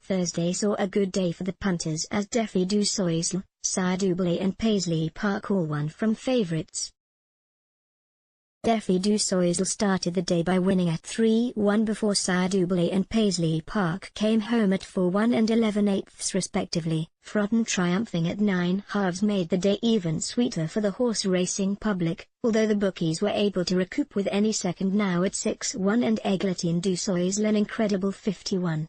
Thursday saw a good day for the punters as David Yates, Sire Doublé and Paisley Park all won from favourites. David Yates started the day by winning at 3-1 before Sire Doublé and Paisley Park came home at 4-1 and 11/8 respectively. Frodden triumphing at 9 halves made the day even sweeter for the horse racing public, although the bookies were able to recoup with any second now at 6-1 and Eglantine du Soisle an incredible 51.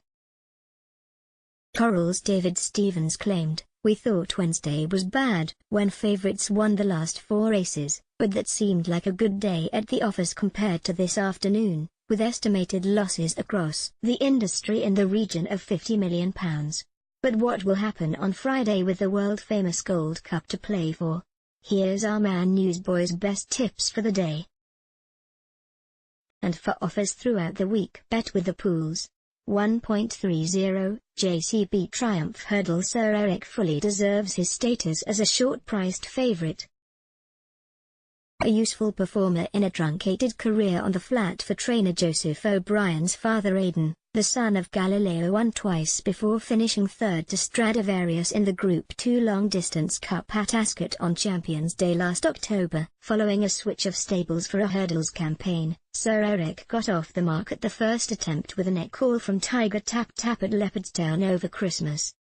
Coral's David Stevens claimed, "We thought Wednesday was bad when favourites won the last 4 races, but that seemed like a good day at the office compared to this afternoon, with estimated losses across the industry in the region of £50 million. But what will happen on Friday with the world-famous Gold Cup to play for? Here's our man Newsboy's best tips for the day. And for offers throughout the week. Bet with the pools. 1.30, JCB Triumph Hurdle. Sir Eric fully deserves his status as a short-priced favourite. A useful performer in a truncated career on the flat for trainer Joseph O'Brien's father Aidan, the son of Galileo, won twice before finishing third to Stradivarius in the Group 2 long-distance cup at Ascot on Champions Day last October. Following a switch of stables for a hurdles campaign, Sir Eric got off the mark at the first attempt with a neck call from Tiger Tap Tap at Leopardstown over Christmas.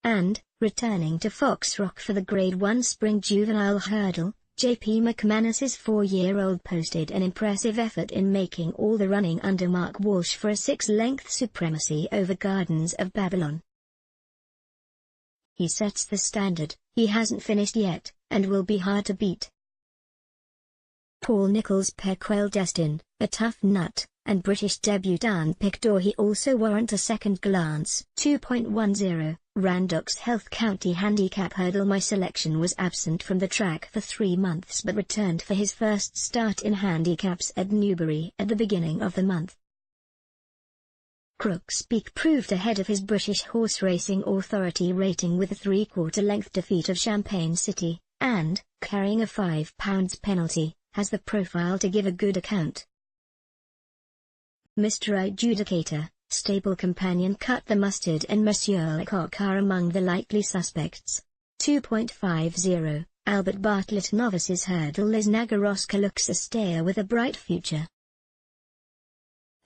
And, returning to Fox Rock for the Grade 1 Spring Juvenile Hurdle, JP McManus's 4-year-old posted an impressive effort in making all the running under Mark Walsh for a 6-length supremacy over Gardens of Babylon. He sets the standard, he hasn't finished yet, and will be hard to beat. Paul Nicholls' Pequel Destin, a tough nut, and British debutant Pictor also warrant a second glance. 2.10, Randox Health County Handicap Hurdle. My selection was absent from the track for 3 months but returned for his first start in handicaps at Newbury at the beginning of the month. Crook's Peak proved ahead of his British Horse Racing Authority rating with a 3/4 length defeat of Champagne City, and, carrying a £5 penalty, has the profile to give a good account. Mr. Adjudicator, Stable Companion Cut the Mustard and Monsieur Lecoq are among the likely suspects. 2.50, Albert Bartlett Novices Hurdle. Liz Nagorowska looks a stayer with a bright future.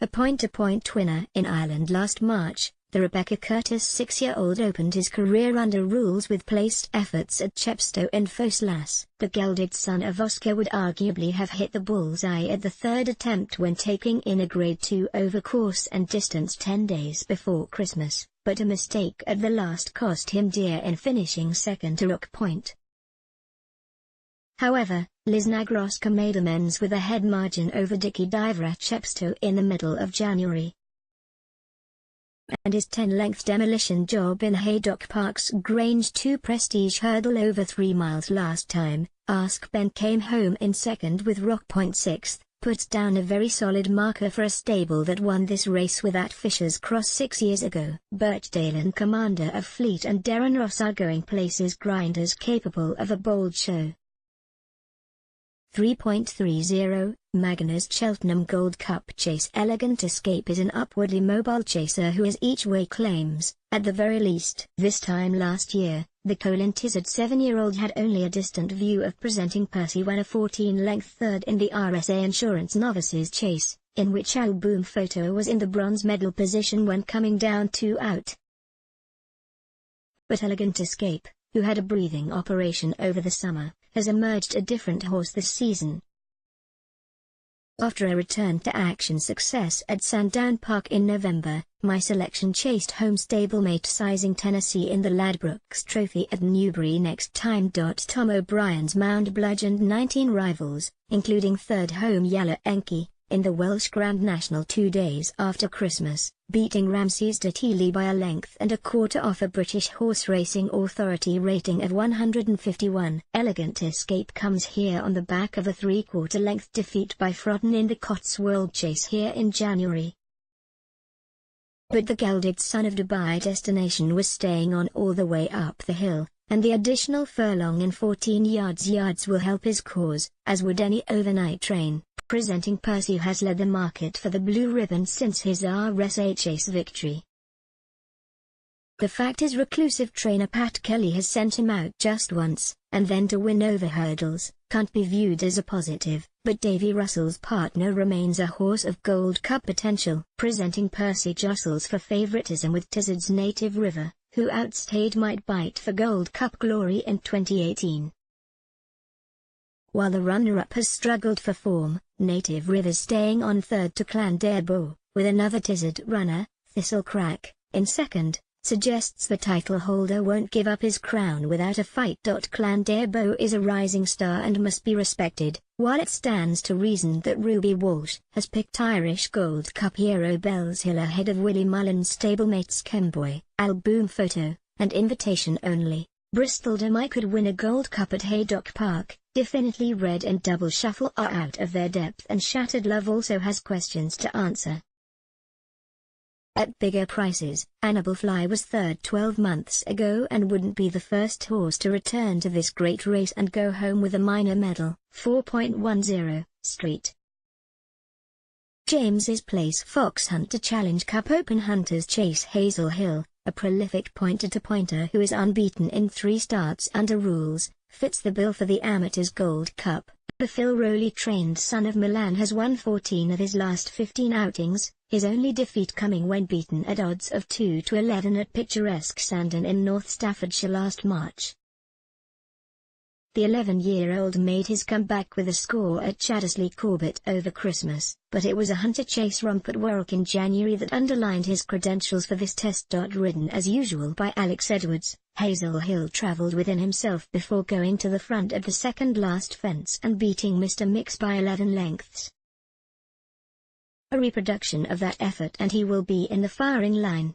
A point-to-point winner in Ireland last March, the Rebecca Curtis 6-year-old opened his career under rules with placed efforts at Chepstow and Foslas. The gelded son of Oscar would arguably have hit the bullseye at the third attempt when taking in a Grade 2 over course and distance 10 days before Christmas, but a mistake at the last cost him dear in finishing second to Rock Point. However, Liz Nagorowska made amends with a head margin over Dickie Diver at Chepstow in the middle of January. And his 10-length demolition job in Haydock Park's Grange 2 Prestige Hurdle over 3 miles last time, Ask Ben came home in second with Rock Point 6th, puts down a very solid marker for a stable that won this race with at Fisher's Cross 6 years ago. Birchdale and Commander of Fleet and Darren Ross are going places. Grinders capable of a bold show. 3.30, Magna's Cheltenham Gold Cup Chase. Elegant Escape is an upwardly mobile chaser who has each-way claims, at the very least. This time last year, the Colin Tizard 7-year-old had only a distant view of presenting Percy when a 14-length third in the RSA Insurance Novices Chase, in which Al Boom Photo was in the bronze medal position when coming down 2 out. But Elegant Escape, who had a breathing operation over the summer, has emerged a different horse this season. After a return to action success at Sandown Park in November, my selection chased home stablemate Sizing Tennessee in the Ladbrokes Trophy at Newbury next time. Tom O'Brien's Mound bludgeoned 19 rivals, including third home Yala Enki, in the Welsh Grand National 2 days after Christmas, beating Ramses de Tilly by a length and a quarter off a British Horse Racing Authority rating of 151. Elegant Escape comes here on the back of a 3/4 length defeat by Frodden in the Cotswold Chase here in January. But the gelded son of Dubai Destination was staying on all the way up the hill, and the additional furlong and 14 yards will help his cause, as would any overnight train. Presenting Percy has led the market for the blue ribbon since his RSA Chase victory. The fact his reclusive trainer Pat Kelly has sent him out just once, and then to win over hurdles, can't be viewed as a positive, but Davy Russell's partner remains a horse of Gold Cup potential. Presenting Percy Justles for favouritism with Tizard's Native River, who outstayed Might Bite for Gold Cup glory in 2018. While the runner-up has struggled for form, Native River's staying on third to Clandeboe, with another Tizard runner, Thistlecrack, in second, suggests the title holder won't give up his crown without a fight. Clandeboe is a rising star and must be respected, while it stands to reason that Ruby Walsh has picked Irish Gold Cup hero Bellshill ahead of Willie Mullen's stablemates Chemboy, Album Photo, and Invitation Only. Bristol Demai could win a Gold Cup at Haydock Park. Definitely Red and Double Shuffle are out of their depth, and Shattered Love also has questions to answer. At bigger prices, Annabel Fly was third 12 months ago and wouldn't be the first horse to return to this great race and go home with a minor medal. 4.10, Street. James's Place Fox Hunter Challenge Cup Open Hunters chase Hazel Hill, a prolific pointer-to-pointer who is unbeaten in 3 starts under rules, fits the bill for the Amateurs Gold Cup. The Phil Rowley-trained son of Milan has won 14 of his last 15 outings, his only defeat coming when beaten at odds of 2-11 at picturesque Sandon in North Staffordshire last March. The 11-year-old made his comeback with a score at Chaddesley Corbett over Christmas, but it was a hunter chase romp at Warwick in January that underlined his credentials for this test. Ridden as usual by Alex Edwards, Hazel Hill travelled within himself before going to the front at the second last fence and beating Mr. Mix by 11 lengths. A reproduction of that effort, and he will be in the firing line.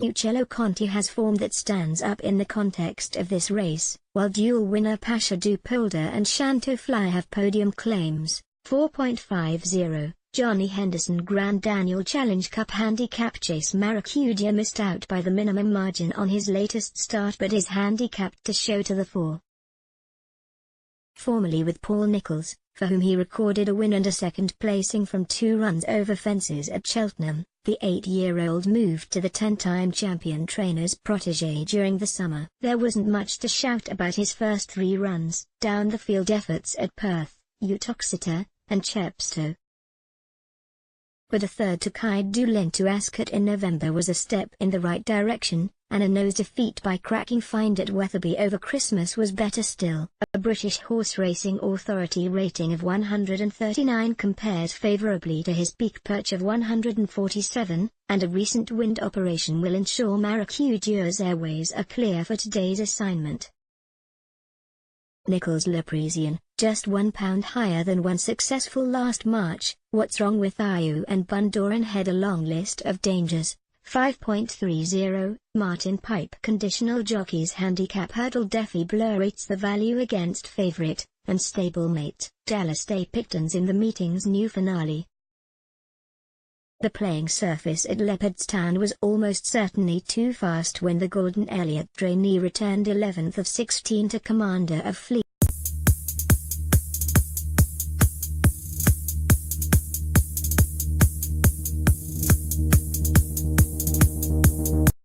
Uccello Conti has form that stands up in the context of this race, while dual winner Pasha Du Polder and Shanto Fly have podium claims. 4.50, Johnny Henderson Grand Annual Challenge Cup Handicap Chase Maracuja missed out by the minimum margin on his latest start but is handicapped to show to the 4. Formerly with Paul Nicholls, for whom he recorded a win and a second placing from 2 runs over fences at Cheltenham, the 8-year-old moved to the 10-time champion trainer's protégé during the summer. There wasn't much to shout about his first 3 runs, down-the-field efforts at Perth, Uttoxeter, and Chepstow. But a third to Kaidu to Ascot in November was a step in the right direction, and a nose defeat by Cracking Find at Wetherby over Christmas was better still. A British Horse Racing Authority rating of 139 compares favourably to his peak perch of 147, and a recent wind operation will ensure Maracuja's airways are clear for today's assignment. Nicholls Le Parisian, just £1 higher than one successful last March. What's Wrong with Ayu and Bundoran had a long list of dangers. 5.30, Martin Pipe Conditional Jockeys Handicap Hurdle Defi Blur rates the value against favourite, and stablemate, Dallas Day Pictons in the meeting's new finale. The playing surface at Leopardstown was almost certainly too fast when the Gordon Elliott trainee returned 11th of 16 to Commander of Fleet.